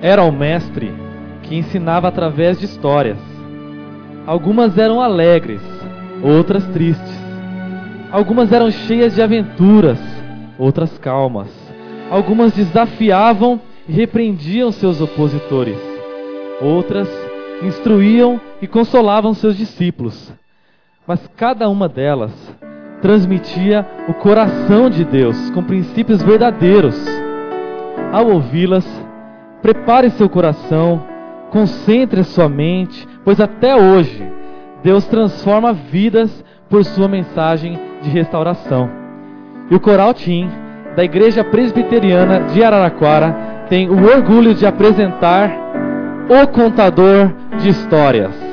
era o mestre que ensinava através de histórias. Algumas eram alegres, outras tristes. Algumas eram cheias de aventuras, outras calmas. Algumas desafiavam e repreendiam seus opositores. Outras instruíam e consolavam seus discípulos. Mas cada uma delas transmitia o coração de Deus com princípios verdadeiros. Ao ouvi-las, prepare seu coração, concentre sua mente, pois até hoje Deus transforma vidas por sua mensagem de restauração. E o Coral Team da Igreja Presbiteriana de Araraquara tem o orgulho de apresentar o Contador de Histórias.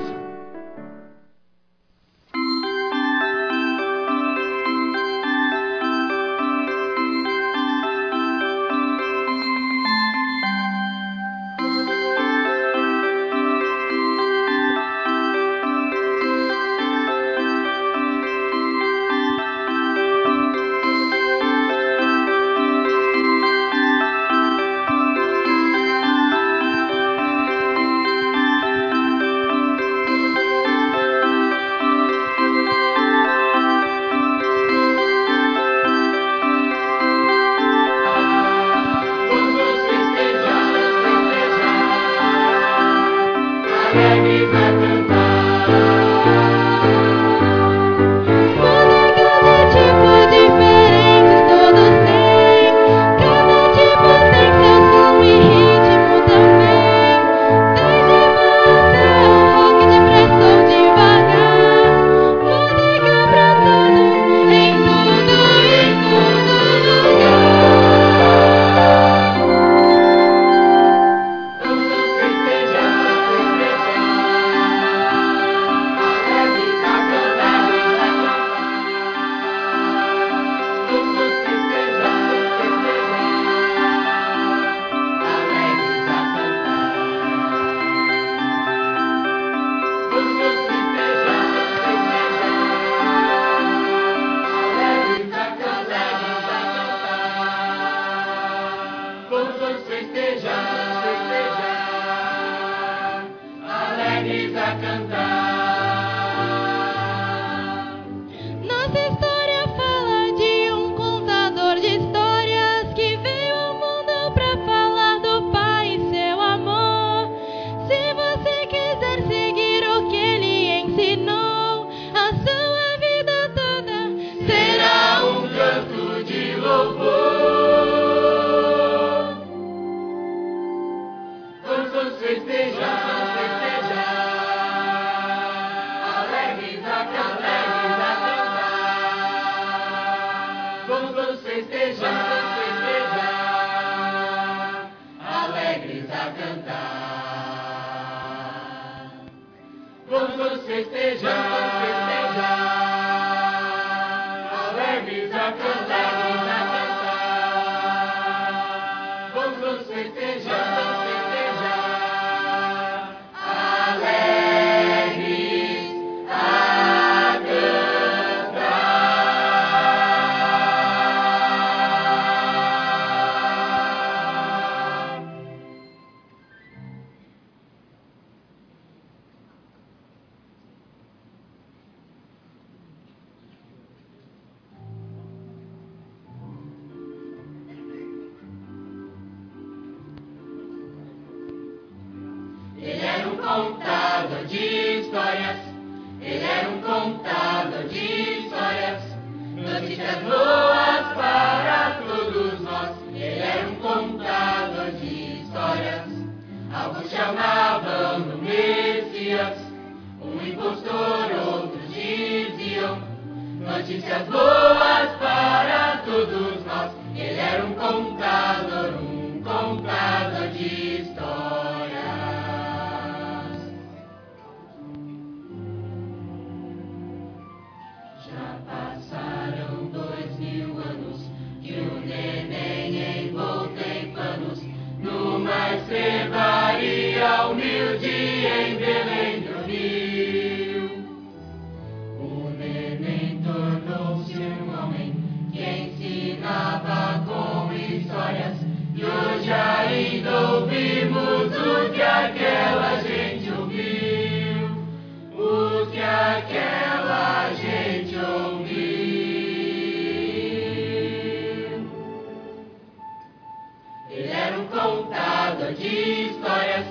de histórias.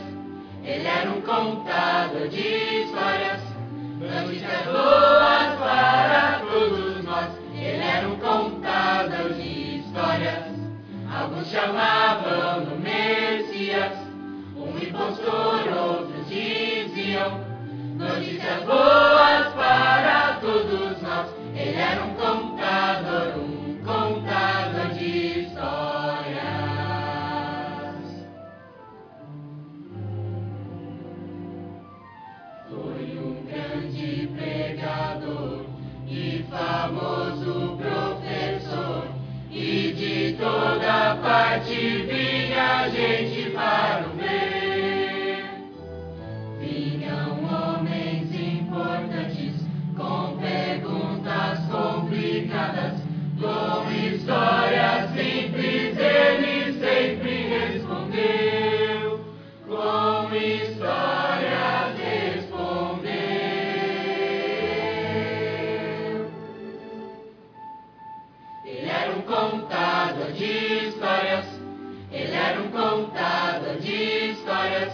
Ele era um contador de histórias. Notícias boas para todos nós. Ele era um contador de histórias. Alguns chamavam-no Messias, um impostor, outros diziam notícias boas para todos nós. Ele era um contador de histórias. Foi um grande pregador e famoso professor, e de toda parte vinha gente para o ver. Vinham homens importantes com perguntas complicadas, com histórias simples ele sempre respondeu. Com histórias respondeu. Ele era um contador de histórias. Ele era um contador de histórias.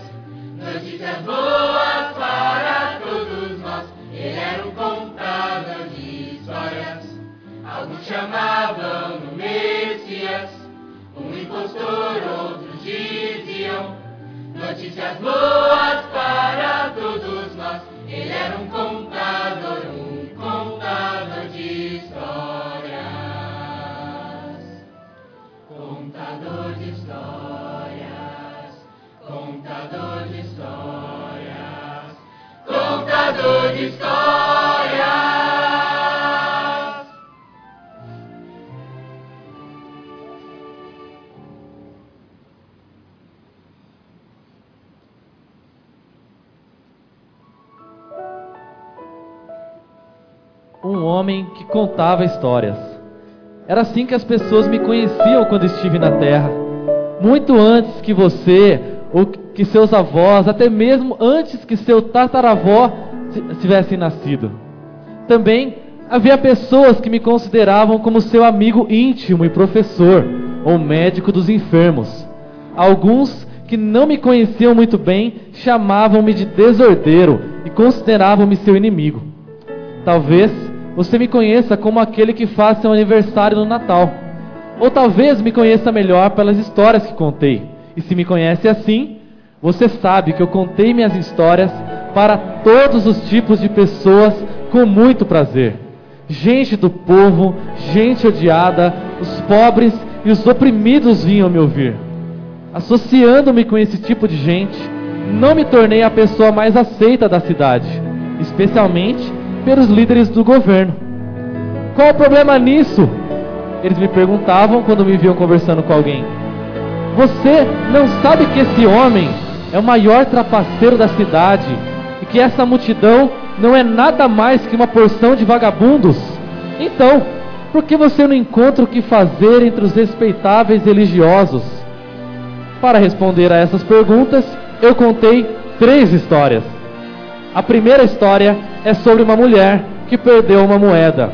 Notícias boas para todos nós. Ele era um contador de histórias. Alguns chamavam-no Messias, um impostor, outros diziam notícias boas para todos nós. Ele era um contador de histórias. Contador de histórias, contador de histórias, contador de histórias. Um homem que contava histórias. Era assim que as pessoas me conheciam quando estive na Terra. Muito antes que você, ou que seus avós, até mesmo antes que seu tataravó tivessem nascido. Também havia pessoas que me consideravam como seu amigo íntimo e professor, ou médico dos enfermos. Alguns que não me conheciam muito bem chamavam-me de desordeiro e consideravam-me seu inimigo. Talvez você me conheça como aquele que faz seu aniversário no Natal. Ou talvez me conheça melhor pelas histórias que contei. E se me conhece assim, você sabe que eu contei minhas histórias para todos os tipos de pessoas com muito prazer. Gente do povo, gente odiada, os pobres e os oprimidos vinham me ouvir. Associando-me com esse tipo de gente, não me tornei a pessoa mais aceita da cidade, especialmente pelos líderes do governo. Qual o problema nisso? Eles me perguntavam quando me viam conversando com alguém. Você não sabe que esse homem é o maior trapaceiro da cidade e que essa multidão não é nada mais que uma porção de vagabundos? Então, por que você não encontra o que fazer entre os respeitáveis religiosos? Para responder a essas perguntas, eu contei 3 histórias. A primeira história é sobre uma mulher que perdeu uma moeda.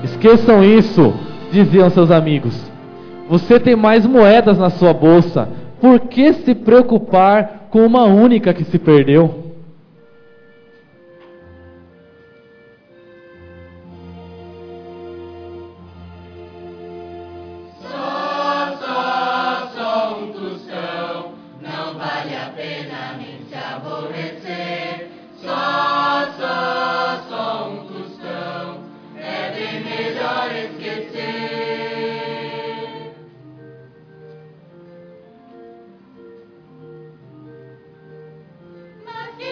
Esqueçam isso, diziam seus amigos. Você tem mais moedas na sua bolsa. Por que se preocupar com uma única que se perdeu? Só um tostão, não vale a pena nem se aborrecer. Só um tostão, é bem melhor esquecer. Mas que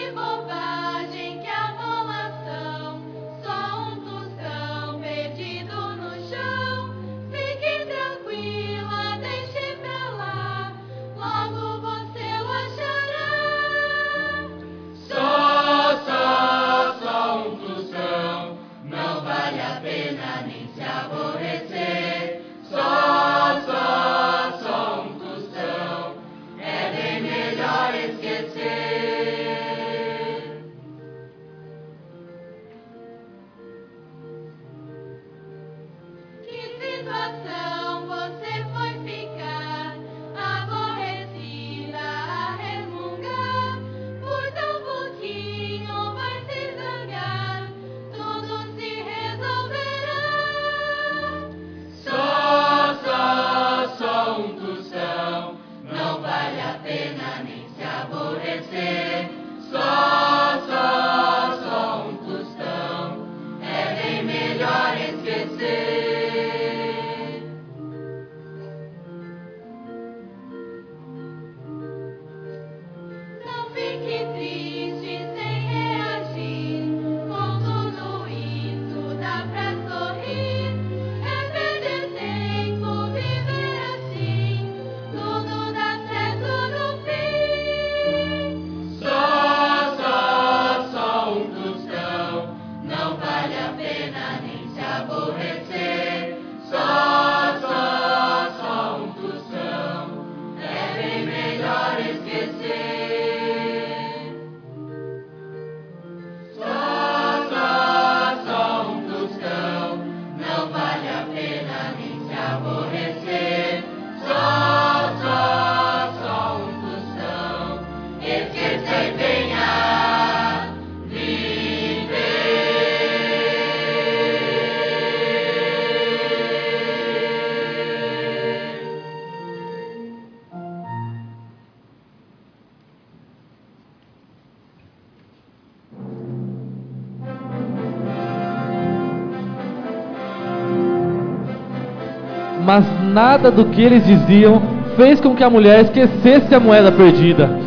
Mas nada do que eles diziam fez com que a mulher esquecesse a moeda perdida.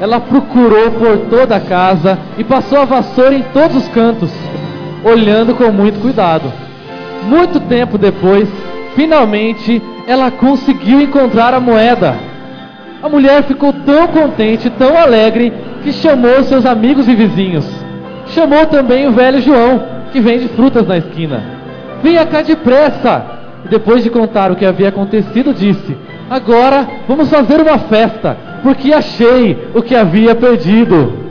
Ela procurou por toda a casa e passou a vassoura em todos os cantos, olhando com muito cuidado. Muito tempo depois, finalmente, ela conseguiu encontrar a moeda. A mulher ficou tão contente, tão alegre, que chamou seus amigos e vizinhos. Chamou também o velho João, que vende frutas na esquina. Venha cá depressa! E depois de contar o que havia acontecido, disse: agora vamos fazer uma festa, porque achei o que havia perdido.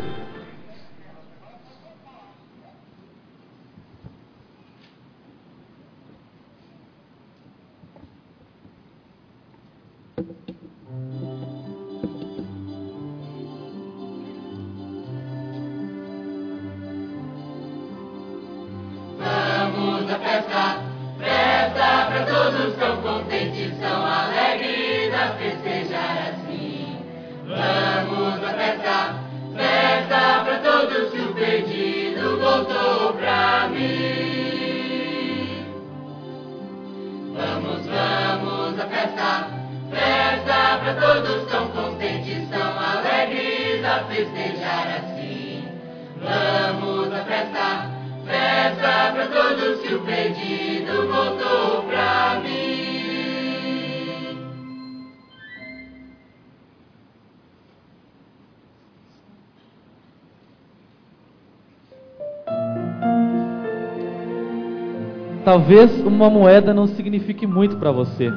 Vamos à festa, festa pra todos tão contentes, tão alegres a festejar assim. Vamos à festa, festa pra todos que o perdido voltou pra mim. Vamos, vamos à festa, festa pra todos tão contentes, tão alegres a festejar assim. Vamos à festa, festa pra todos que o perdido voltou pra mim. Talvez uma moeda não signifique muito para você.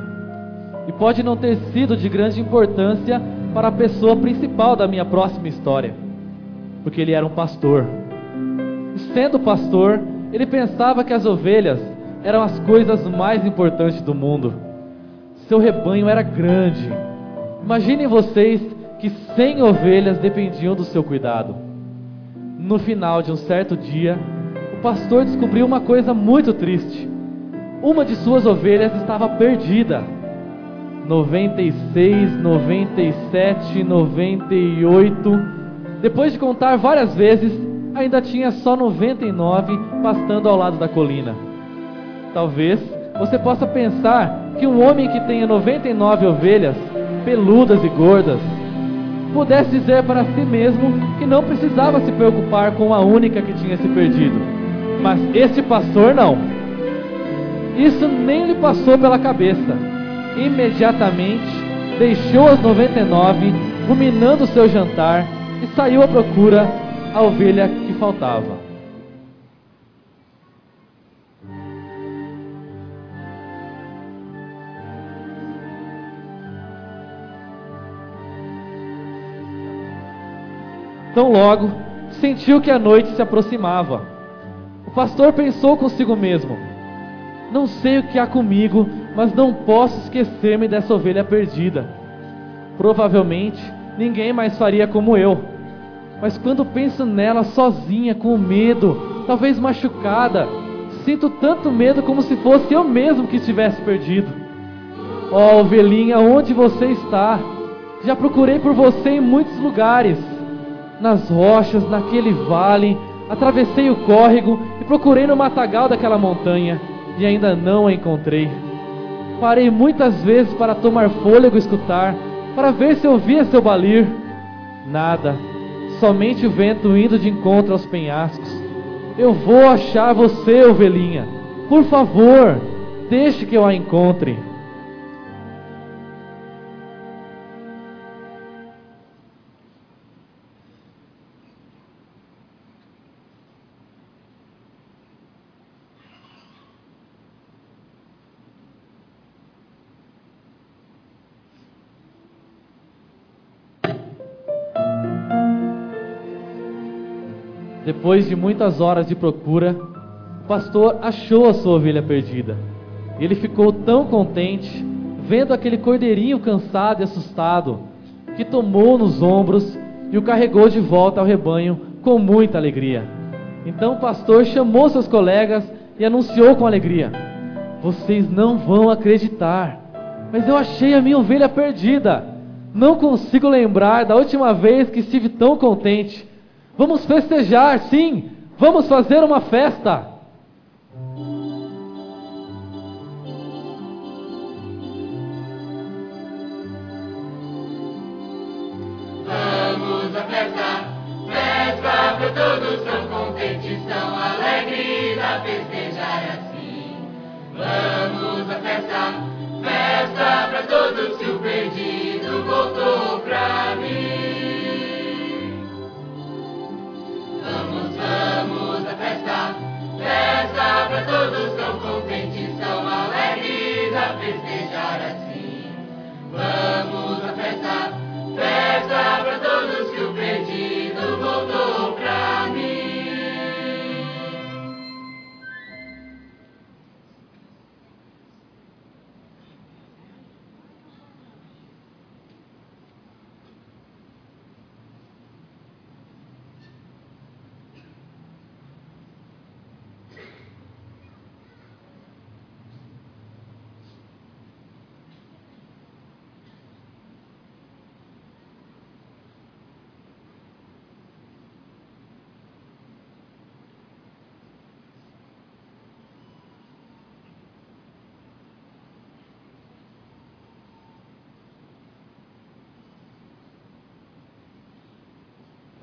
E pode não ter sido de grande importância para a pessoa principal da minha próxima história. Porque ele era um pastor. E sendo pastor, ele pensava que as ovelhas eram as coisas mais importantes do mundo. Seu rebanho era grande. Imaginem vocês que 100 ovelhas dependiam do seu cuidado. No final de um certo dia, o pastor descobriu uma coisa muito triste. Uma de suas ovelhas estava perdida. 96, 97, 98. Depois de contar várias vezes, ainda tinha só 99 pastando ao lado da colina. Talvez você possa pensar que um homem que tenha 99 ovelhas, peludas e gordas, pudesse dizer para si mesmo que não precisava se preocupar com a única que tinha se perdido. Mas este pastor não. Isso nem lhe passou pela cabeça. Imediatamente deixou as 99, ruminando seu jantar, e saiu à procura a ovelha que faltava. Tão logo, sentiu que a noite se aproximava. O pastor pensou consigo mesmo: não sei o que há comigo, mas não posso esquecer-me dessa ovelha perdida. Provavelmente, ninguém mais faria como eu. Mas quando penso nela sozinha, com medo, talvez machucada, sinto tanto medo como se fosse eu mesmo que estivesse perdido. Ó, ovelhinha, onde você está? Já procurei por você em muitos lugares. Nas rochas, naquele vale, atravessei o córrego e procurei no matagal daquela montanha, e ainda não a encontrei. Parei muitas vezes para tomar fôlego e escutar, para ver se ouvia seu balir. Nada, somente o vento indo de encontro aos penhascos. Eu vou achar você, ovelhinha. Por favor, deixe que eu a encontre. Depois de muitas horas de procura, o pastor achou a sua ovelha perdida. Ele ficou tão contente, vendo aquele cordeirinho cansado e assustado, que tomou nos ombros e o carregou de volta ao rebanho com muita alegria. Então o pastor chamou seus colegas e anunciou com alegria: vocês não vão acreditar, mas eu achei a minha ovelha perdida. Não consigo lembrar da última vez que estive tão contente. Vamos festejar, sim! Vamos fazer uma festa! Vamos à festa, festa para todos tão contentes, tão alegres a festejar assim. Vamos à festa, festa para todos que o perdido voltou pra mim. Vamos à festa, festa para todos tão contentes, tão alegres a festejar assim. Vamos à festa, festa para todos que o perdido voltou pra mim.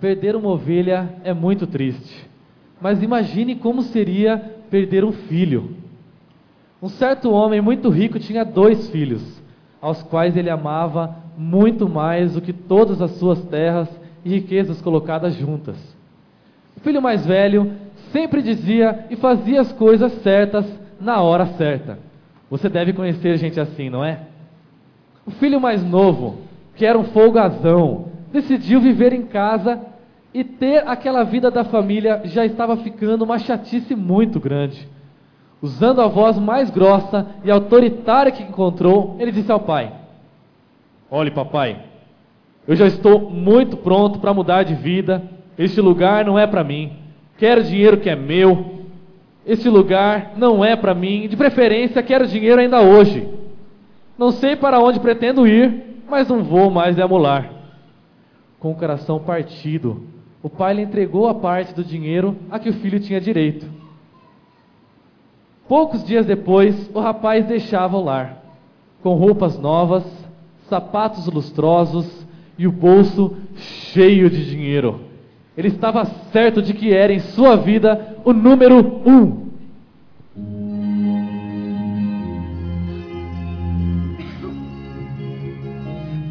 Perder uma ovelha é muito triste, mas imagine como seria perder um filho. Um certo homem muito rico tinha 2 filhos, aos quais ele amava muito mais do que todas as suas terras e riquezas colocadas juntas. O filho mais velho sempre dizia e fazia as coisas certas na hora certa. Você deve conhecer gente assim, não é? O filho mais novo, que era um folgazão, decidiu viver em casa e ter aquela vida da família já estava ficando uma chatice muito grande. Usando a voz mais grossa e autoritária que encontrou, ele disse ao pai: "Olhe, papai, eu já estou muito pronto para mudar de vida. Este lugar não é para mim. Quero dinheiro que é meu. Este lugar não é para mim. De preferência, quero dinheiro ainda hoje. Não sei para onde pretendo ir, mas não vou mais demolar." Com o coração partido, o pai lhe entregou a parte do dinheiro a que o filho tinha direito. Poucos dias depois, o rapaz deixava o lar, com roupas novas, sapatos lustrosos e o bolso cheio de dinheiro. Ele estava certo de que era em sua vida o número 1.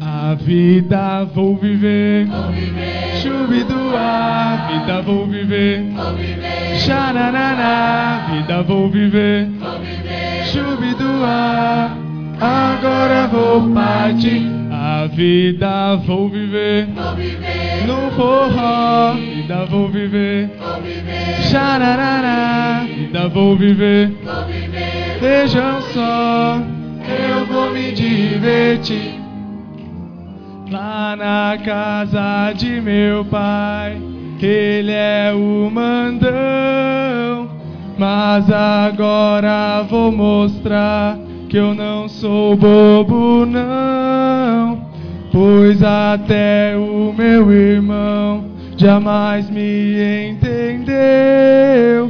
A vida vou viver, chubiduá, vida vou viver, xanananá, vida vou viver, chubiduá, agora vou partir. A vida vou viver, no forró, vida vou viver, xanananá, vida vou viver, vejam só, eu vou me divertir. Lá na casa de meu pai, ele é o mandão, mas agora vou mostrar que eu não sou bobo não, pois até o meu irmão jamais me entendeu,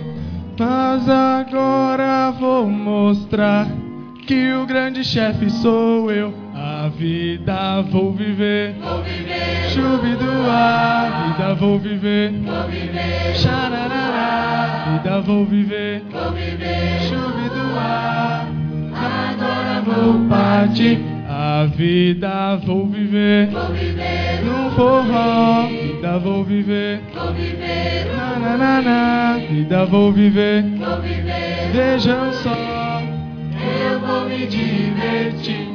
mas agora vou mostrar que o grande chefe sou eu. A vida vou viver, chubiduá, vida vou viver, xararará, vida vou viver, chubiduá, agora vou partir. A vida vou viver, no forró, vida vou viver, nanananá, vida vou viver, vejam só, eu vou me divertir.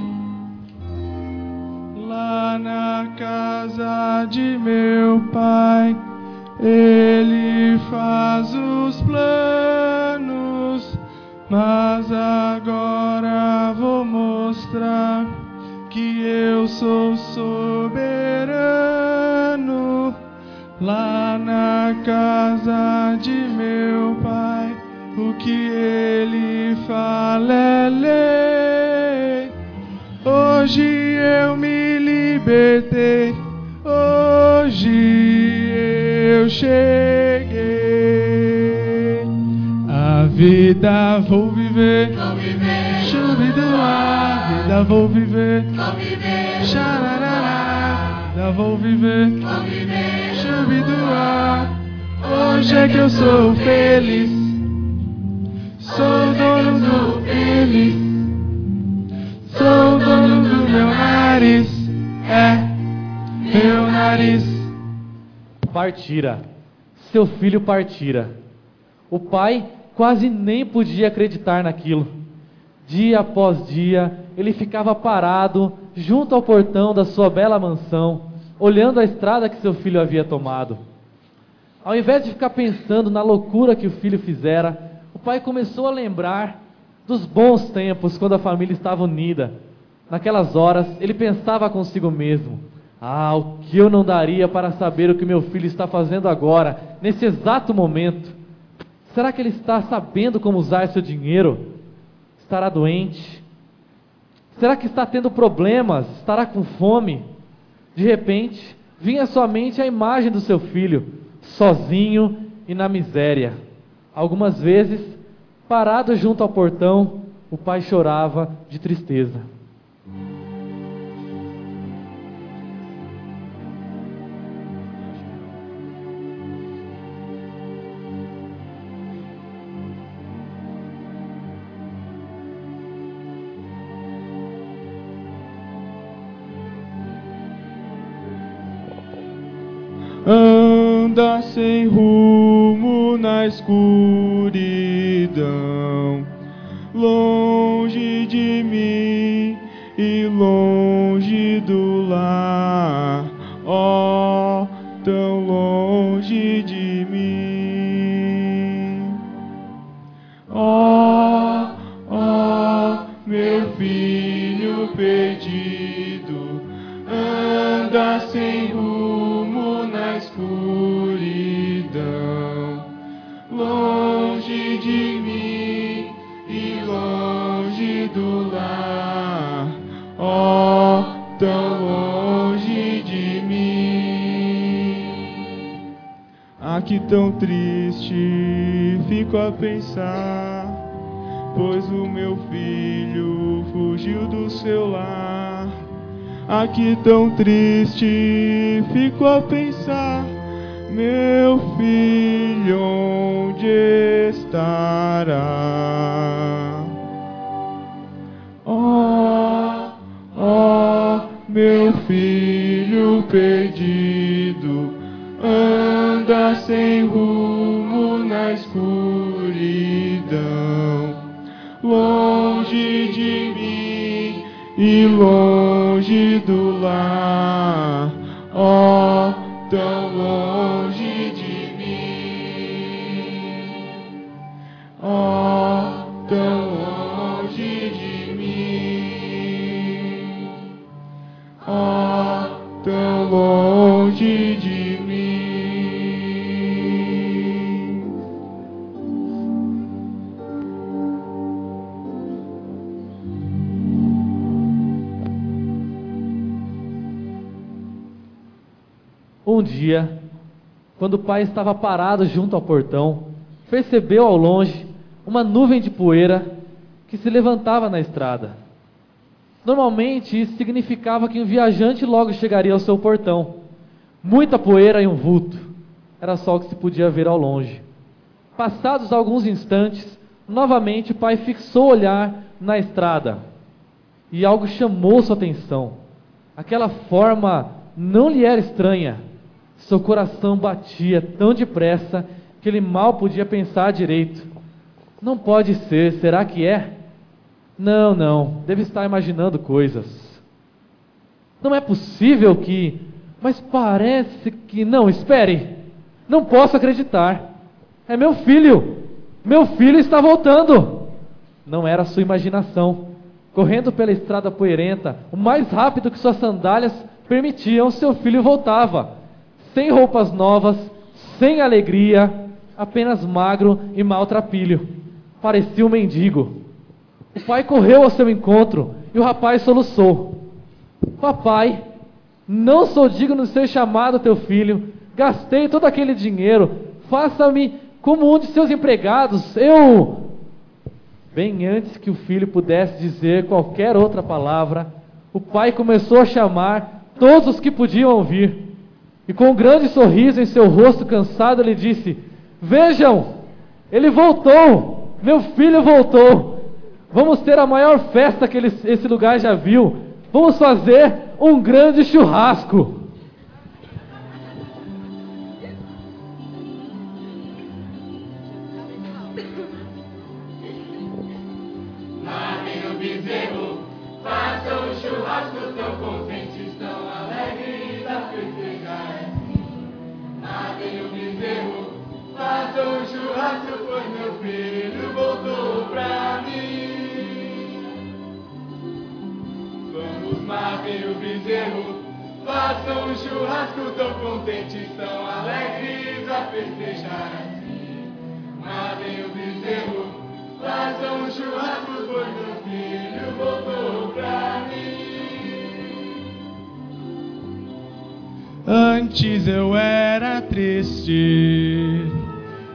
Lá na casa de meu pai, ele faz os planos, mas agora vou mostrar que eu sou soberano. Lá na casa de meu pai, o que ele fala é lei. Hoje eu me libertei, hoje eu cheguei. A vida vou viver, chubiduá, vida vou viver, xararará, ainda vou viver. Vou viver. Chubiduá, hoje é que eu sou feliz. Sou dono do feliz. Sou dono do meu nariz. Meu nariz. Partira. Seu filho partira. O pai quase nem podia acreditar naquilo. Dia após dia, ele ficava parado junto ao portão da sua bela mansão, olhando a estrada que seu filho havia tomado. Ao invés de ficar pensando na loucura que o filho fizera, o pai começou a lembrar dos bons tempos quando a família estava unida. Naquelas horas, ele pensava consigo mesmo: o que eu não daria para saber o que meu filho está fazendo agora, nesse exato momento. Será que ele está sabendo como usar seu dinheiro? Estará doente? Será que está tendo problemas? Estará com fome? De repente, vinha à sua mente a imagem do seu filho, sozinho e na miséria. Algumas vezes, parado junto ao portão, o pai chorava de tristeza. Anda sem rumo na escuridão, longe de mim e longe do lar, tão longe de mim. Meu filho perdido, anda sem rumo na escuridão, longe de mim e longe do lar, tão longe de mim. Aqui tão triste fico a pensar, pois o meu filho fugiu do seu lar. Aqui tão triste fico a pensar, meu filho onde estará? Meu filho perdido, anda sem rumo na escuridão, longe de mim e longe do lar, tão longe de mim, tão longe de mim, tão longe de mim. Um dia, quando o pai estava parado junto ao portão, percebeu ao longe uma nuvem de poeira que se levantava na estrada. Normalmente isso significava que um viajante logo chegaria ao seu portão. Muita poeira e um vulto, era só o que se podia ver ao longe. Passados alguns instantes, novamente o pai fixou o olhar na estrada e algo chamou sua atenção. Aquela forma não lhe era estranha. Seu coração batia tão depressa que ele mal podia pensar direito. Não pode ser, será que é? Não, deve estar imaginando coisas. Não é possível que... Mas parece que... Não, espere. Não posso acreditar. É meu filho. Meu filho está voltando. Não era sua imaginação. Correndo pela estrada poeirenta, o mais rápido que suas sandálias permitiam, seu filho voltava. Sem roupas novas, sem alegria, apenas magro e maltrapilho. Parecia um mendigo. O pai correu ao seu encontro e o rapaz soluçou: papai, não sou digno de ser chamado teu filho. Gastei todo aquele dinheiro. Faça-me como um de seus empregados. Bem antes que o filho pudesse dizer qualquer outra palavra, o pai começou a chamar todos os que podiam ouvir. E com um grande sorriso em seu rosto cansado, ele disse: vejam, ele voltou, meu filho voltou. Vamos ter a maior festa que esse lugar já viu. Vamos fazer um grande churrasco. Matem o bezerro, façam um churrasco, tão contentes, tão alegres a festejar assim. Matem o bezerro, façam um churrasco, pois meu filho voltou pra mim. Vamos, matem o bezerro, façam um churrasco, tão contentes, tão alegres a festejar assim. Matem o bezerro, façam um churrasco, pois meu filho voltou pra mim. Antes eu era triste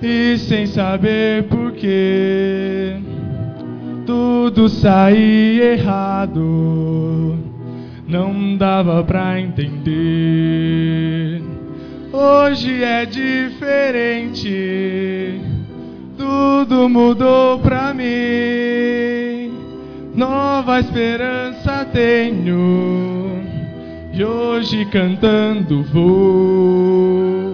e sem saber porquê, tudo saía errado, não dava pra entender. Hoje é diferente, tudo mudou pra mim, nova esperança tenho, e hoje cantando vou.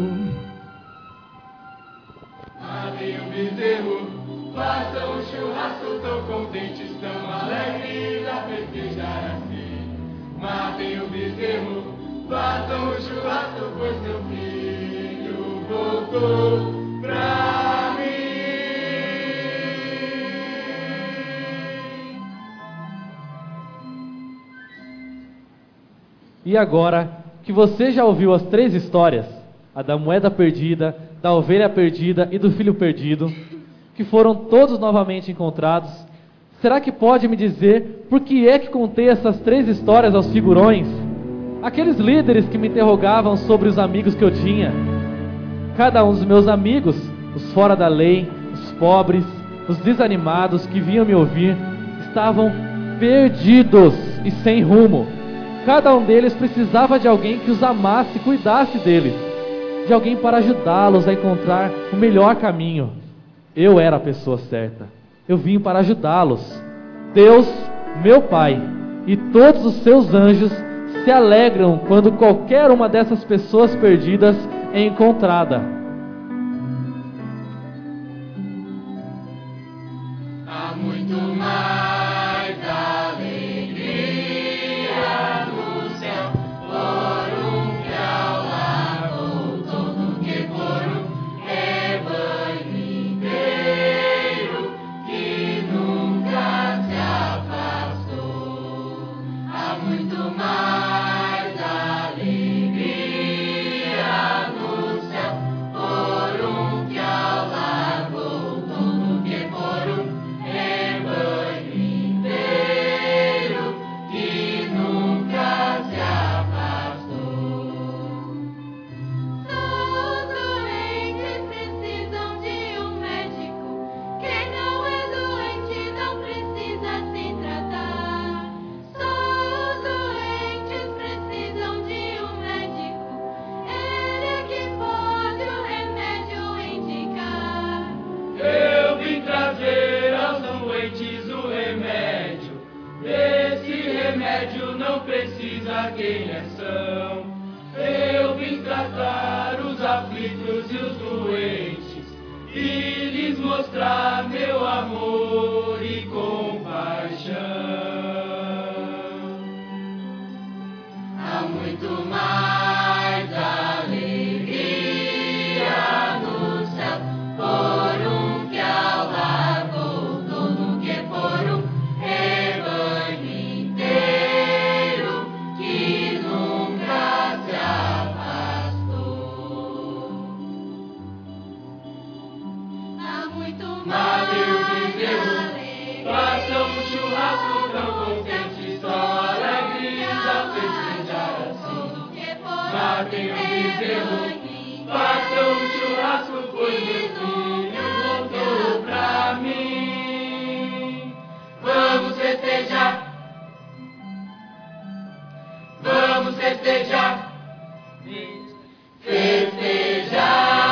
Matem o bezerro, façam um churrasco, tão contentes, tão alegres a festejar assim. Matem o bezerro, façam um churrasco, pois meu filho voltou pra mim. E agora que você já ouviu as 3 histórias, a da moeda perdida, da ovelha perdida e do filho perdido, que foram todos novamente encontrados, será que pode me dizer por que é que contei essas 3 histórias aos figurões? Aqueles líderes que me interrogavam sobre os amigos que eu tinha. Cada um dos meus amigos, os fora da lei, os pobres, os desanimados que vinham me ouvir, estavam perdidos e sem rumo. Cada um deles precisava de alguém que os amasse e cuidasse deles, de alguém para ajudá-los a encontrar o melhor caminho. Eu era a pessoa certa. Eu vim para ajudá-los. Deus, meu Pai, e todos os seus anjos se alegram quando qualquer uma dessas pessoas perdidas é encontrada. Há muito mais alegria no céu por um que ao lar voltou do que por um rebanho inteiro que nunca se afastou. Há muito mais alegria no céu por um que ao lar voltou do que por um rebanho inteiro que nunca se afastou. Só os doentes precisam de um médico. Quem não é doente não precisa se tratar. Só os doentes precisam de um médico. Ele é que pode o remédio indicar. Eu vim trazer aos doentes o remédio. Esse remédio não precisa quem é são. Eu vim tratar os aflitos e os doentes e lhes mostrar meu amor e compaixão. Há muito mais alegria no céu por um que ao lar voltou do que por um rebanho inteiro que nunca se afastou. Há muito Matem o mais bezerro, alegria. façam um churrasco, tão contentes, tão alegres a festejar assim. Matem o bezerro, façam um churrasco, pois meu filho voltou pra mim. Vamos festejar, vamos festejar, festejar.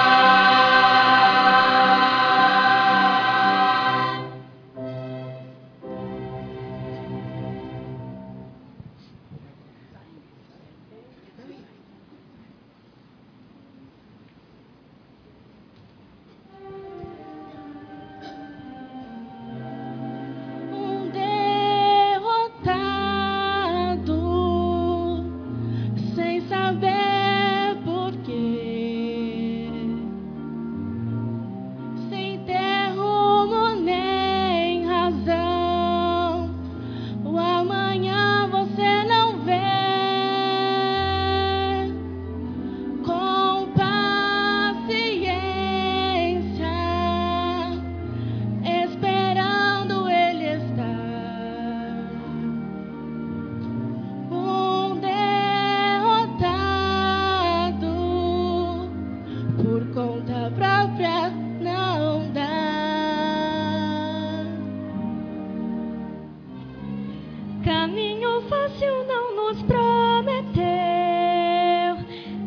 Caminho fácil não nos prometeu,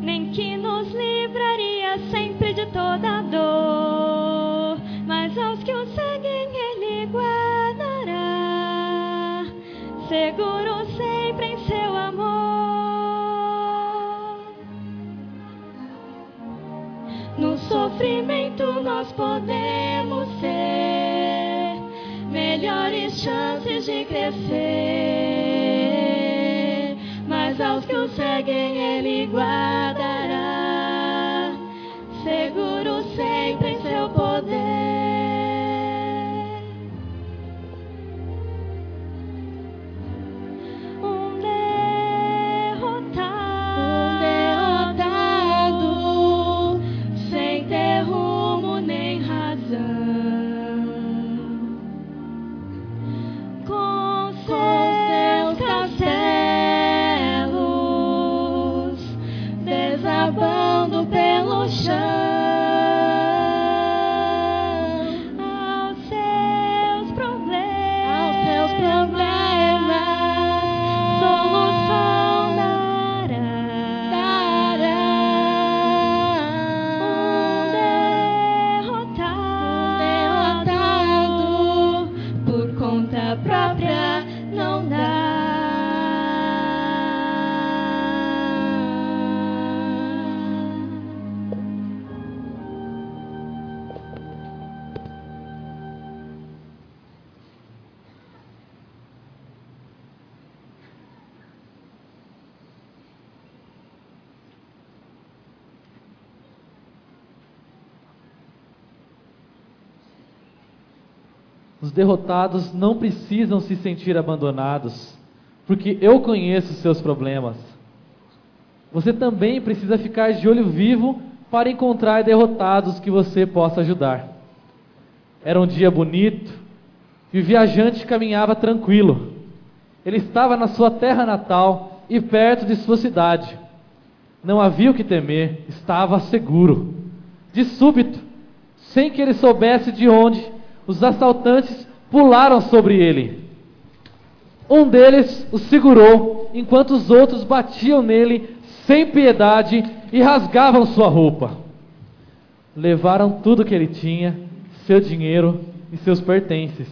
nem que nos livraria sempre de toda dor. Mas aos que o seguem Ele guardará, seguro sempre em seu amor. No sofrimento nós podemos ter melhores chances de crescer, mas aos que o seguem Ele guardará, seguro sempre em seu poder. Um derrotado, sem ter rumo nem razão, desabando pelo chão, aos seus problemas, solução dará. Um derrotado, por conta própria não dá. Os derrotados não precisam se sentir abandonados, porque eu conheço seus problemas. Você também precisa ficar de olho vivo para encontrar derrotados que você possa ajudar. Era um dia bonito e o viajante caminhava tranquilo. Ele estava na sua terra natal e perto de sua cidade. Não havia o que temer, estava seguro. De súbito, sem que ele soubesse de onde, os assaltantes pularam sobre ele. Um deles o segurou, enquanto os outros batiam nele sem piedade e rasgavam sua roupa. Levaram tudo que ele tinha, seu dinheiro e seus pertences,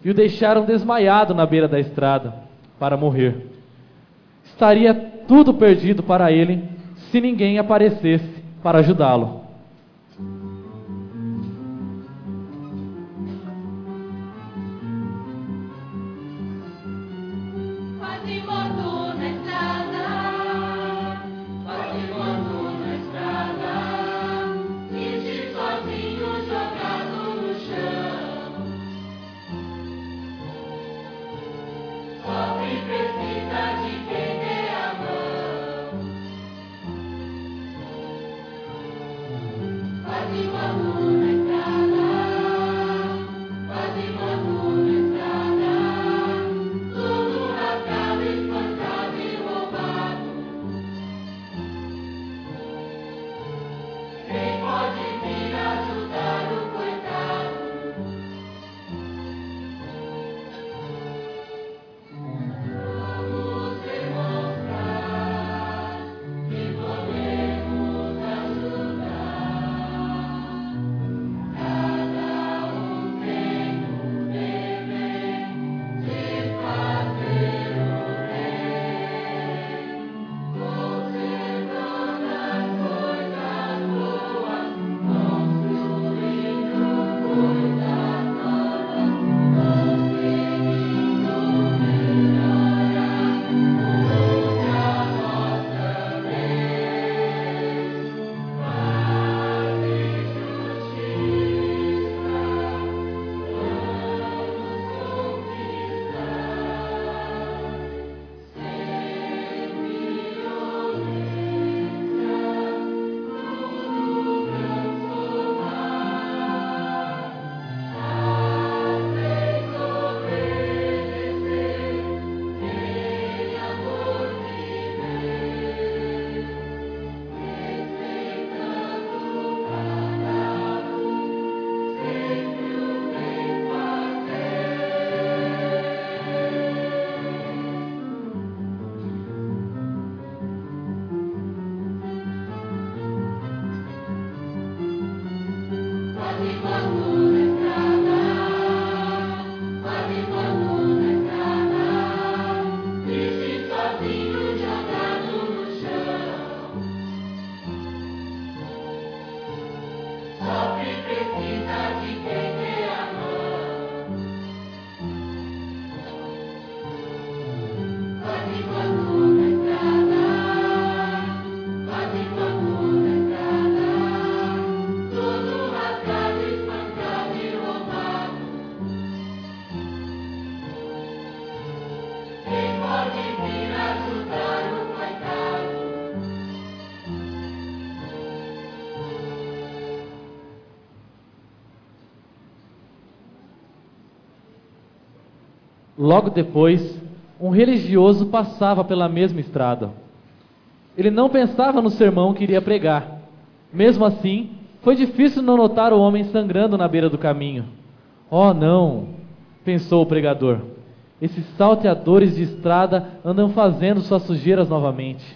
e o deixaram desmaiado na beira da estrada, para morrer. Estaria tudo perdido para ele, se ninguém aparecesse para ajudá-lo. Logo depois, um religioso passava pela mesma estrada. Ele não pensava no sermão que iria pregar. Mesmo assim, foi difícil não notar o homem sangrando na beira do caminho. Oh, não, pensou o pregador. Esses salteadores de estrada andam fazendo suas sujeiras novamente.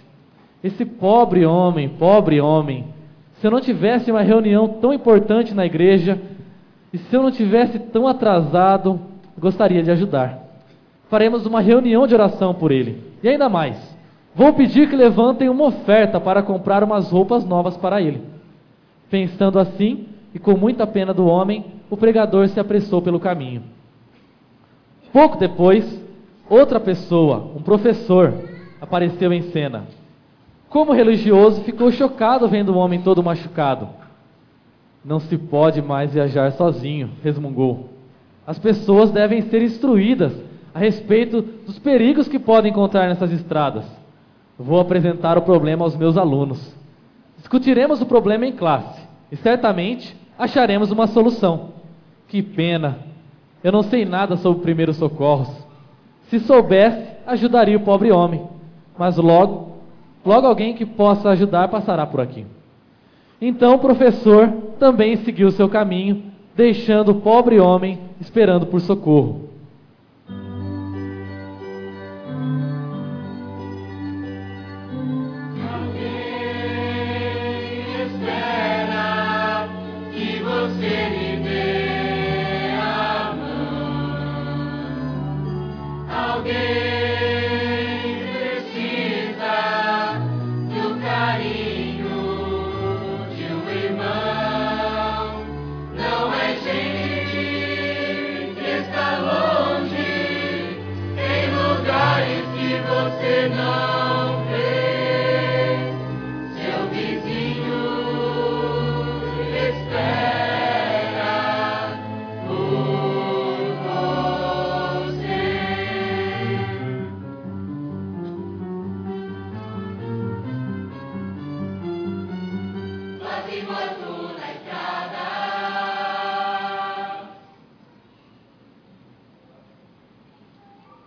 Esse pobre homem, se eu não tivesse uma reunião tão importante na igreja, e se eu não tivesse tão atrasado, gostaria de ajudar. Faremos uma reunião de oração por ele. E ainda mais, vou pedir que levantem uma oferta para comprar umas roupas novas para ele. Pensando assim, e com muita pena do homem, o pregador se apressou pelo caminho. Pouco depois, outra pessoa, um professor, apareceu em cena. Como religioso, ficou chocado vendo o homem todo machucado. Não se pode mais viajar sozinho, resmungou. As pessoas devem ser instruídas a respeito dos perigos que podem encontrar nessas estradas. Vou apresentar o problema aos meus alunos. Discutiremos o problema em classe e certamente acharemos uma solução. Que pena, eu não sei nada sobre primeiros socorros. Se soubesse, ajudaria o pobre homem, mas logo alguém que possa ajudar passará por aqui. Então o professor também seguiu seu caminho, deixando o pobre homem esperando por socorro.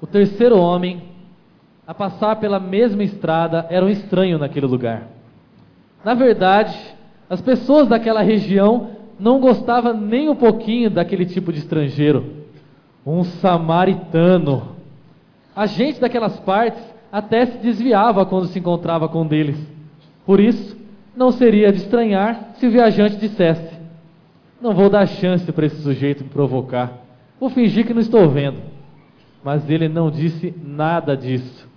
O terceiro homem, a passar pela mesma estrada, era um estranho naquele lugar. Na verdade, as pessoas daquela região não gostavam nem um pouquinho daquele tipo de estrangeiro. Um samaritano. A gente daquelas partes até se desviava quando se encontrava com um deles. Por isso, não seria de estranhar se o viajante dissesse: não vou dar chance para esse sujeito me provocar. Vou fingir que não estou vendo. Mas ele não disse nada disso.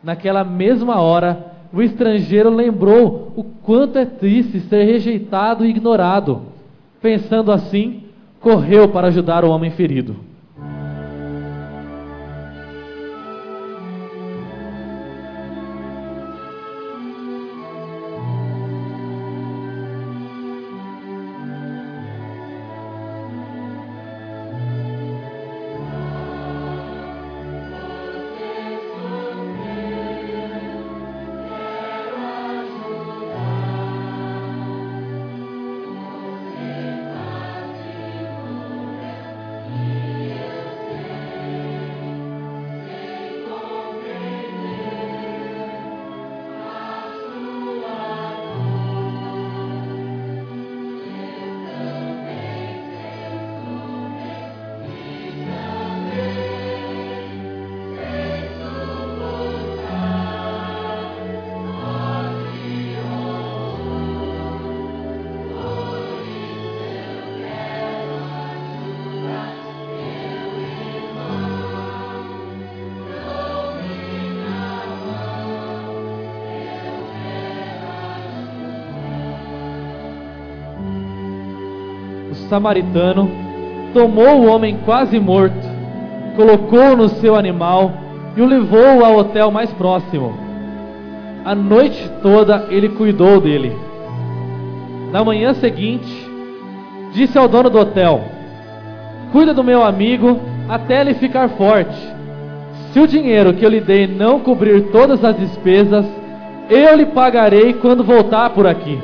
Naquela mesma hora, o estrangeiro lembrou o quanto é triste ser rejeitado e ignorado. Pensando assim, correu para ajudar o homem ferido. Samaritano tomou o homem quase morto, colocou-o no seu animal e o levou ao hotel mais próximo. A noite toda ele cuidou dele. Na manhã seguinte, disse ao dono do hotel: cuida do meu amigo até ele ficar forte. Se o dinheiro que eu lhe dei não cobrir todas as despesas, eu lhe pagarei quando voltar por aqui.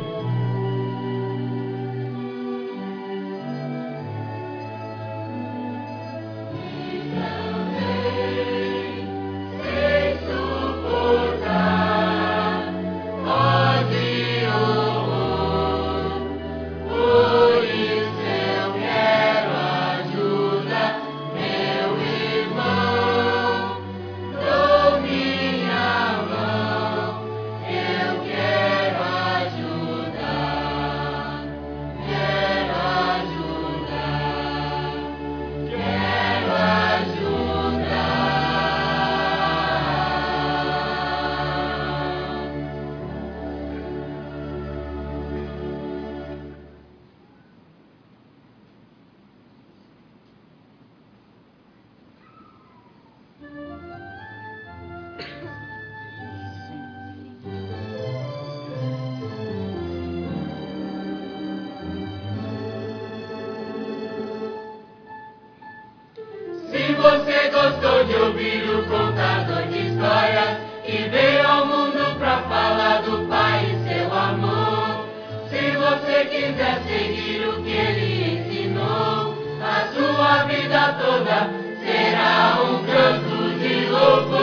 ouvir o contador de histórias que veio ao mundo pra falar do Pai e seu amor. Se você quiser seguir o que ele ensinou, a sua vida toda será um canto de louvor.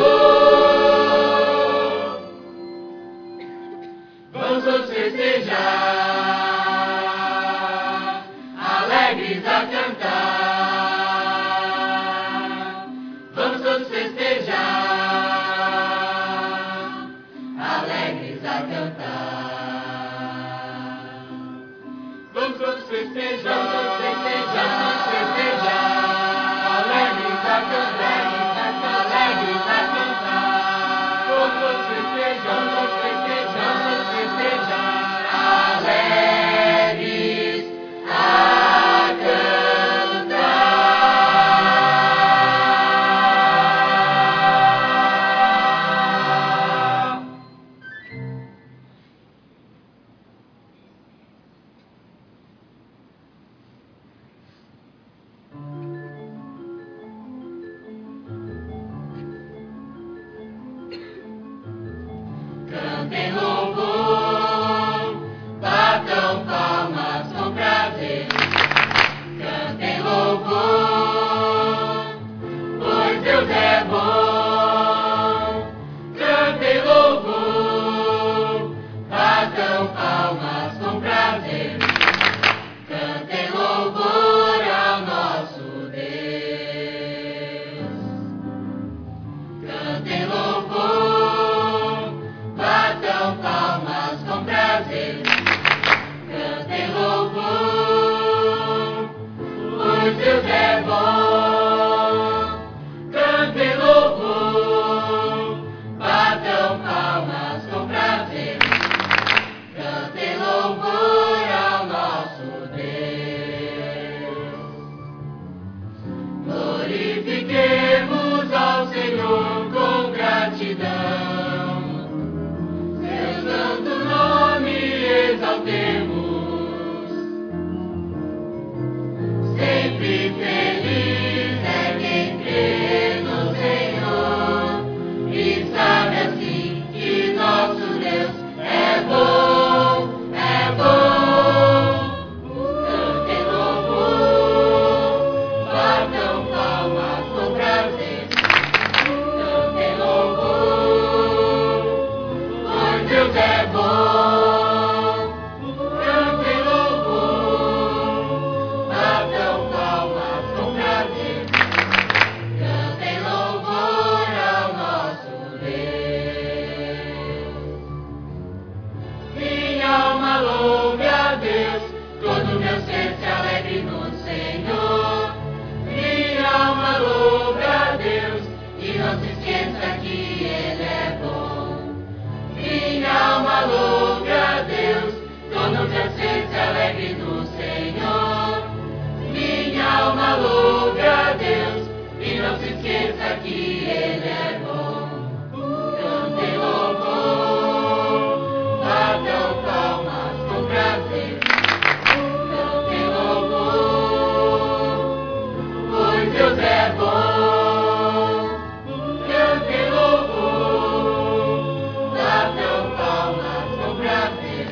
Vamos todos festejar, alegres a cantar. Vamos todos festejar, alegres a cantar. Vamos todos festejar, vamos festejar, alegres a cantar, alegres a cantar. Vamos todos festejar, vamos festejar, alegres a cantar. Cantem louvor, batam palmas com prazer. Cantem louvor, pois Deus é bom. Cantem louvor, batam palmas com prazer. Cantem louvor ao nosso Deus. Cantem louvor, batam palmas com prazer. Cantem louvor, pois Deus é bom. Cantem louvor, batam palmas com prazer. Cantem louvor ao nosso Deus. Glorifiquemos ao Senhor com gratidão, seu santo nome exaltemos. Sempre feliz é quem crê no Senhor e sabe assim que nosso Deus é bom, é bom. Cantem louvor, batam palmas com prazer. Cantem louvor, pois Deus é bom. Cantem louvor, batam palmas com prazer. Cantem louvor ao nosso Deus. Minha alma louve a Deus, todo meu ser se alegre no Senhor. Minha alma louve a Deus, e não se esqueça que Ele é bom. Minha alma louve a Deus, todo meu ser se alegre no Senhor. Minha alma louve a Deus, e não se esqueça que Ele é bom. Cantem louvor, batam palmas com prazer. Cantem louvor, pois Deus é bom. Cantem louvor, batam palmas com prazer.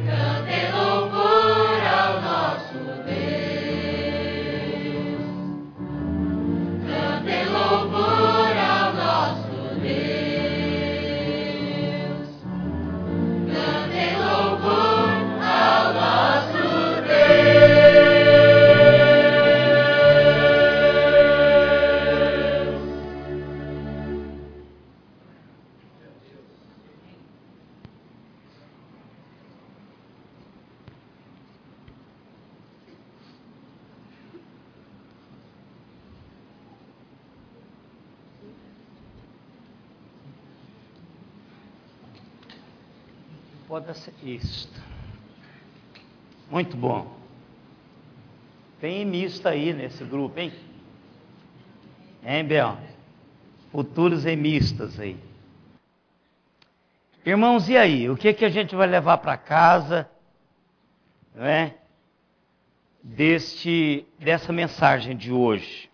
Cantem louvor ao nosso Deus. Cantem louvor ao nosso Deus. Cantem louvor ao nosso Deus. Pode ser isto. Muito bom. Tem emista aí nesse grupo, hein? Hein, Bel? Futuros emistas aí. Irmãos, e aí? O que a gente vai levar para casa, não é? Dessa mensagem de hoje?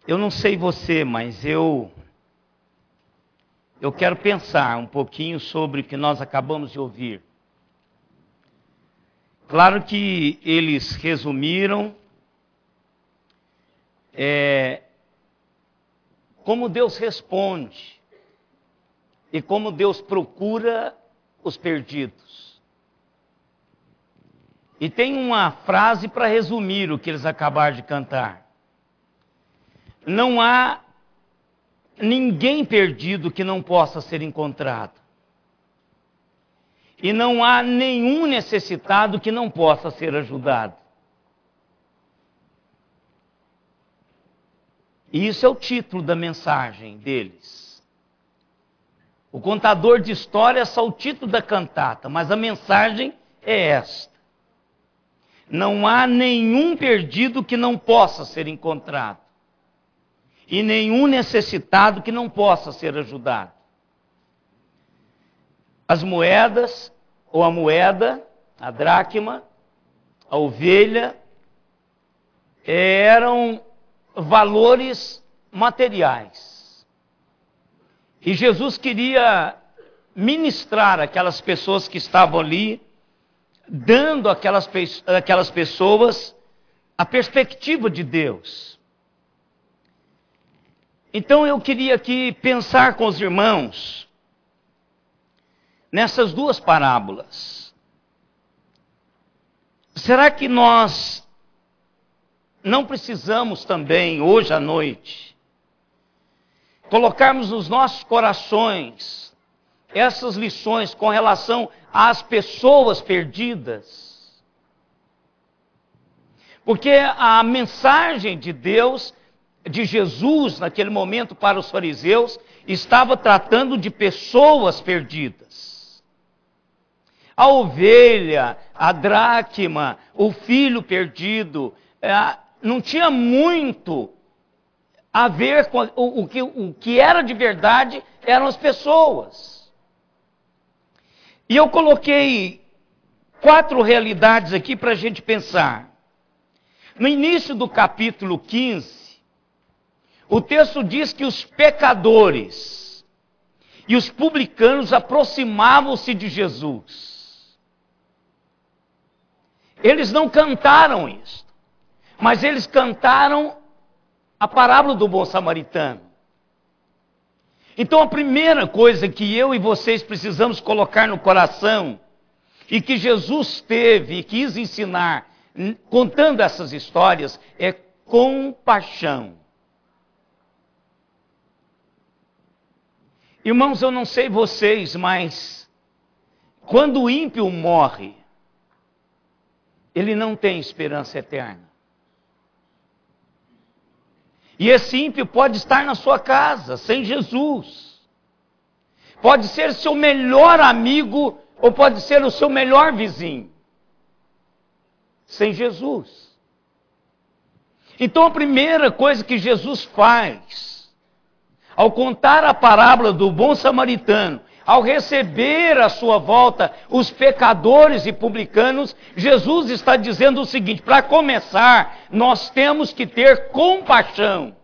Eu não sei você, mas eu quero pensar um pouquinho sobre o que nós acabamos de ouvir. Claro que eles resumiram como Deus responde e como Deus procura os perdidos. E tem uma frase para resumir o que eles acabaram de cantar. Não há ninguém perdido que não possa ser encontrado. E não há nenhum necessitado que não possa ser ajudado. E isso é o título da mensagem deles. O contador de história é só o título da cantata, mas a mensagem é esta. Não há nenhum perdido que não possa ser encontrado. E nenhum necessitado que não possa ser ajudado. As moedas, ou a moeda, a dracma, a ovelha, eram valores materiais. E Jesus queria ministrar aquelas pessoas que estavam ali, dando àquelas pessoas a perspectiva de Deus. Então eu queria aqui pensar com os irmãos nessas duas parábolas. Será que nós não precisamos também, hoje à noite, colocarmos nos nossos corações essas lições com relação às pessoas perdidas? Porque a mensagem de Deus, de Jesus, naquele momento para os fariseus, estava tratando de pessoas perdidas. A ovelha, a dracma, o filho perdido, não tinha muito a ver com o que era de verdade, eram as pessoas. E eu coloquei 4 realidades aqui para a gente pensar. No início do capítulo 15, o texto diz que os pecadores e os publicanos aproximavam-se de Jesus. Eles não cantaram isso, mas eles cantaram a parábola do bom samaritano. Então a primeira coisa que eu e vocês precisamos colocar no coração, e que Jesus teve e quis ensinar, contando essas histórias, é compaixão. Irmãos, eu não sei vocês, mas quando o ímpio morre, ele não tem esperança eterna. E esse ímpio pode estar na sua casa, sem Jesus. Pode ser seu melhor amigo, ou pode ser o seu melhor vizinho. Sem Jesus. Então a primeira coisa que Jesus faz, ao contar a parábola do bom samaritano, ao receber à sua volta os pecadores e publicanos, Jesus está dizendo o seguinte: para começar, nós temos que ter compaixão.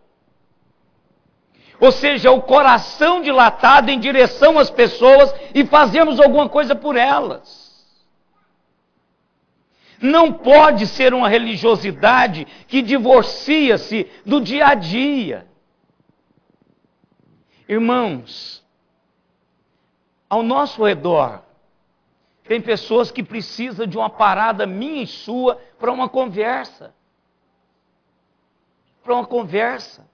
Ou seja, o coração dilatado em direção às pessoas e fazermos alguma coisa por elas. Não pode ser uma religiosidade que divorcia-se do dia a dia. Irmãos, ao nosso redor, tem pessoas que precisam de uma parada minha e sua para uma conversa. Para uma conversa.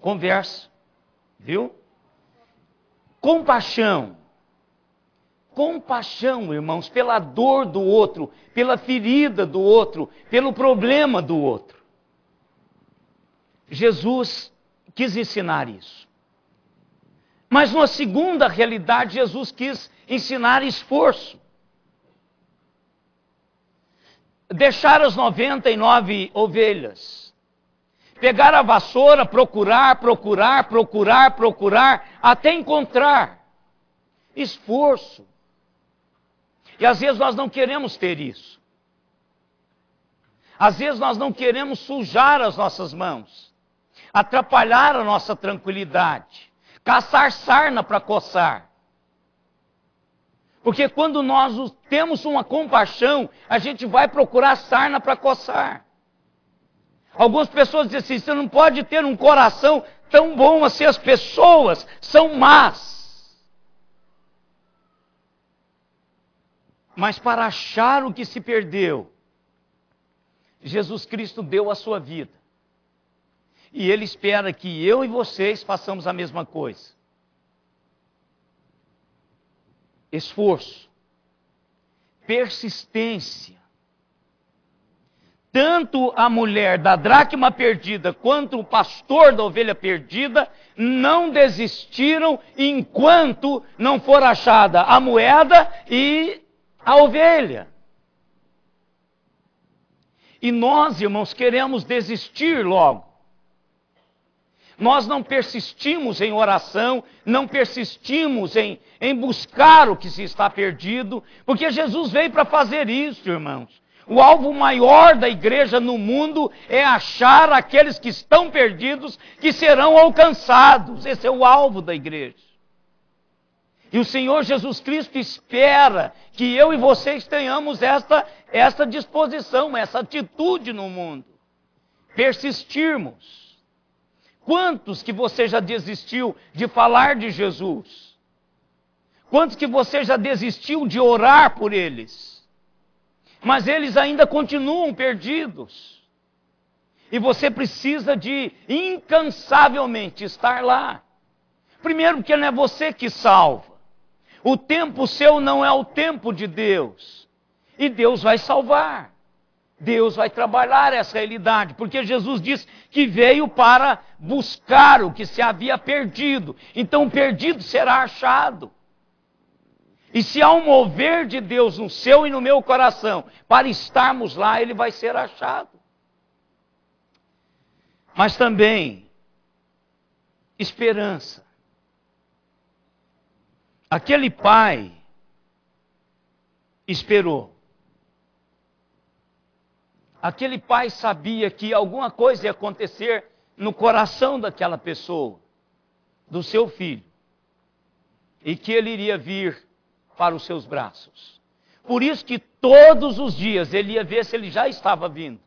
Conversa. Viu? Compaixão. Compaixão, irmãos, pela dor do outro, pela ferida do outro, pelo problema do outro. Jesus quis ensinar isso. Mas numa segunda realidade, Jesus quis ensinar esforço. Deixar as 99 ovelhas. Pegar a vassoura, procurar, até encontrar. Esforço. E às vezes nós não queremos ter isso. Às vezes nós não queremos sujar as nossas mãos, atrapalhar a nossa tranquilidade, caçar sarna para coçar. Porque quando nós temos uma compaixão, a gente vai procurar sarna para coçar. Algumas pessoas dizem assim, você não pode ter um coração tão bom assim, as pessoas são más. Mas para achar o que se perdeu, Jesus Cristo deu a sua vida. E Ele espera que eu e vocês façamos a mesma coisa. Esforço, persistência. Tanto a mulher da dracma perdida quanto o pastor da ovelha perdida não desistiram enquanto não for achada a moeda e a ovelha. E nós, irmãos, queremos desistir logo. Nós não persistimos em oração, não persistimos em buscar o que se está perdido, porque Jesus veio para fazer isso, irmãos. O alvo maior da igreja no mundo é achar aqueles que estão perdidos, que serão alcançados. Esse é o alvo da igreja. E o Senhor Jesus Cristo espera que eu e vocês tenhamos esta disposição, essa atitude no mundo. Persistirmos. Quantos que você já desistiu de falar de Jesus? Quantos que você já desistiu de orar por eles? Mas eles ainda continuam perdidos. E você precisa de incansavelmente estar lá. Primeiro porque não é você que salva. O tempo seu não é o tempo de Deus. E Deus vai salvar. Deus vai trabalhar essa realidade, porque Jesus disse que veio para buscar o que se havia perdido. Então o perdido será achado. E se há um mover de Deus no seu e no meu coração, para estarmos lá, ele vai ser achado. Mas também, esperança. Aquele pai esperou. Aquele pai sabia que alguma coisa ia acontecer no coração daquela pessoa, do seu filho, e que ele iria vir para os seus braços. Por isso que todos os dias ele ia ver se ele já estava vindo.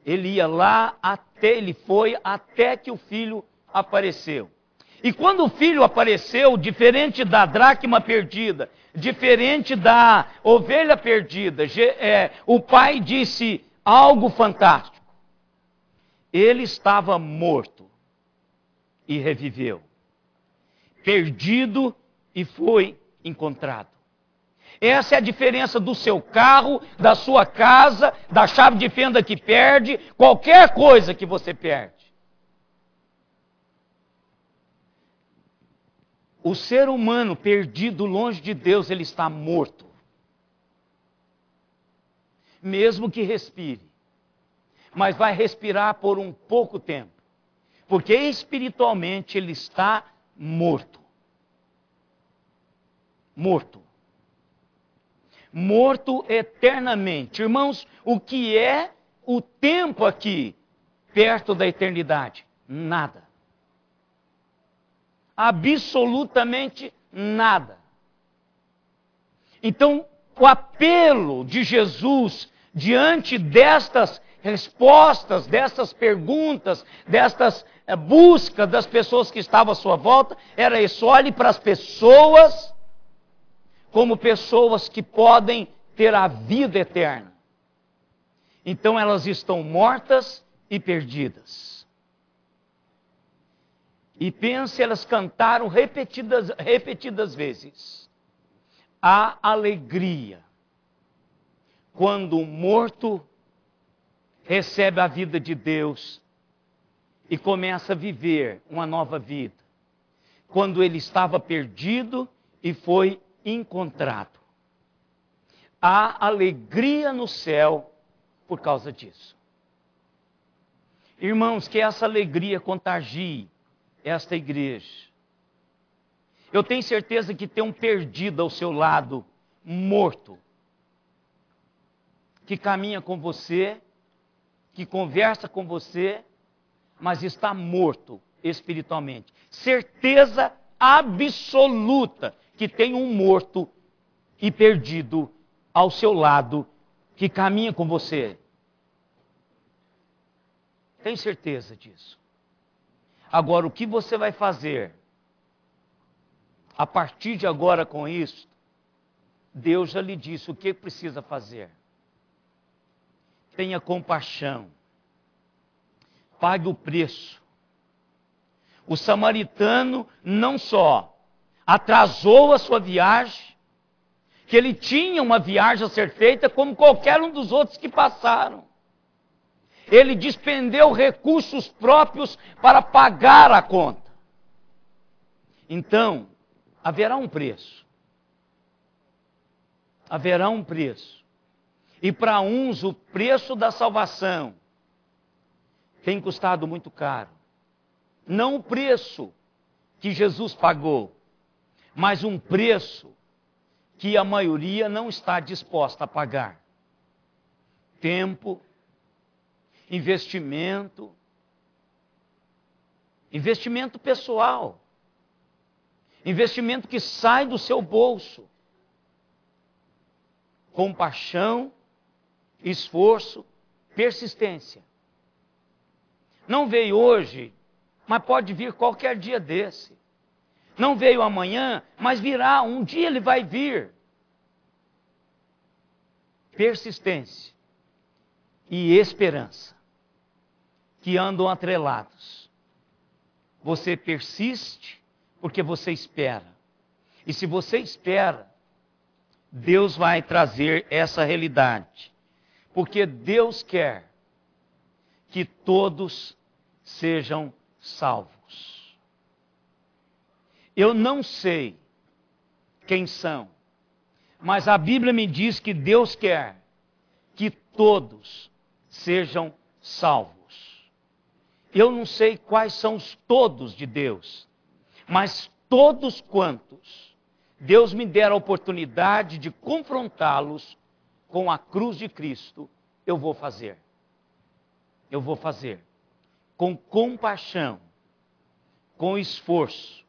Ele ia lá ele foi até que o filho apareceu. E quando o filho apareceu, diferente da dracma perdida, diferente da ovelha perdida, o pai disse algo fantástico. Ele estava morto e reviveu. Perdido e foi encontrado. Essa é a diferença do seu carro, da sua casa, da chave de fenda que perde, qualquer coisa que você perde. O ser humano perdido longe de Deus, ele está morto. Mesmo que respire. Mas vai respirar por um pouco tempo. Porque espiritualmente ele está morto. Morto. Morto eternamente. Irmãos, o que é o tempo aqui, perto da eternidade? Nada. Absolutamente nada. Então, o apelo de Jesus diante destas respostas, dessas perguntas, destas buscas das pessoas que estavam à sua volta, era isso: olhe para as pessoas como pessoas que podem ter a vida eterna. Então elas estão mortas e perdidas. E pense, elas cantaram repetidas vezes. A alegria quando o morto recebe a vida de Deus e começa a viver uma nova vida. Quando ele estava perdido e foi encontrado. Há alegria no céu por causa disso. Irmãos, que essa alegria contagie esta igreja. Eu tenho certeza que tem um perdido ao seu lado, morto, que caminha com você, que conversa com você, mas está morto espiritualmente. Certeza absoluta que tem um morto e perdido ao seu lado, que caminha com você. Tem certeza disso. Agora, o que você vai fazer a partir de agora com isso? Deus já lhe disse o que precisa fazer. Tenha compaixão. Pague o preço. O samaritano não só atrasou a sua viagem, que ele tinha uma viagem a ser feita como qualquer um dos outros que passaram. Ele despendeu recursos próprios para pagar a conta. Então, haverá um preço. Haverá um preço. E para uns, o preço da salvação tem custado muito caro. Não o preço que Jesus pagou, mas um preço que a maioria não está disposta a pagar. Tempo, investimento pessoal, investimento que sai do seu bolso, compaixão, esforço, persistência. Não veio hoje, mas pode vir qualquer dia desse. Não veio amanhã, mas virá, um dia ele vai vir. Persistência e esperança, que andam atrelados. Você persiste porque você espera. E se você espera, Deus vai trazer essa realidade. Porque Deus quer que todos sejam salvos. Eu não sei quem são, mas a Bíblia me diz que Deus quer que todos sejam salvos. Eu não sei quais são os todos de Deus, mas todos quantos Deus me der a oportunidade de confrontá-los com a cruz de Cristo, eu vou fazer. Eu vou fazer. Com compaixão, com esforço,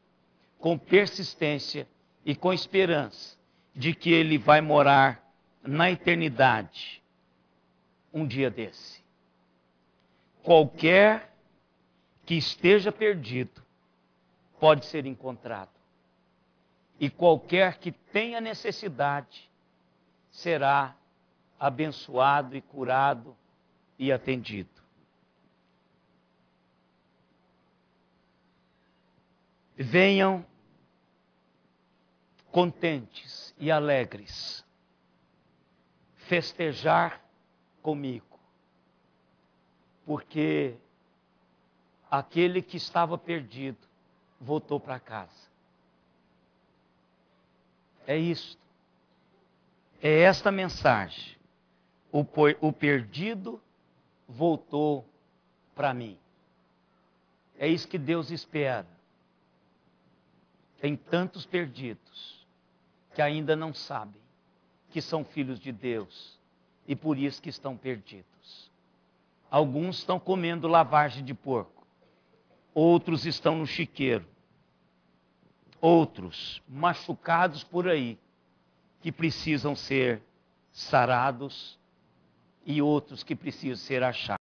com persistência e com esperança de que Ele vai morar na eternidade um dia desse. Qualquer que esteja perdido pode ser encontrado. E qualquer que tenha necessidade será abençoado e curado e atendido. Venham contentes e alegres festejar comigo, porque aquele que estava perdido voltou para casa. É isto. É esta mensagem. O perdido voltou para mim. É isso que Deus espera. Tem tantos perdidos que ainda não sabem que são filhos de Deus e por isso que estão perdidos. Alguns estão comendo lavagem de porco, outros estão no chiqueiro, outros machucados por aí que precisam ser sarados e outros que precisam ser achados.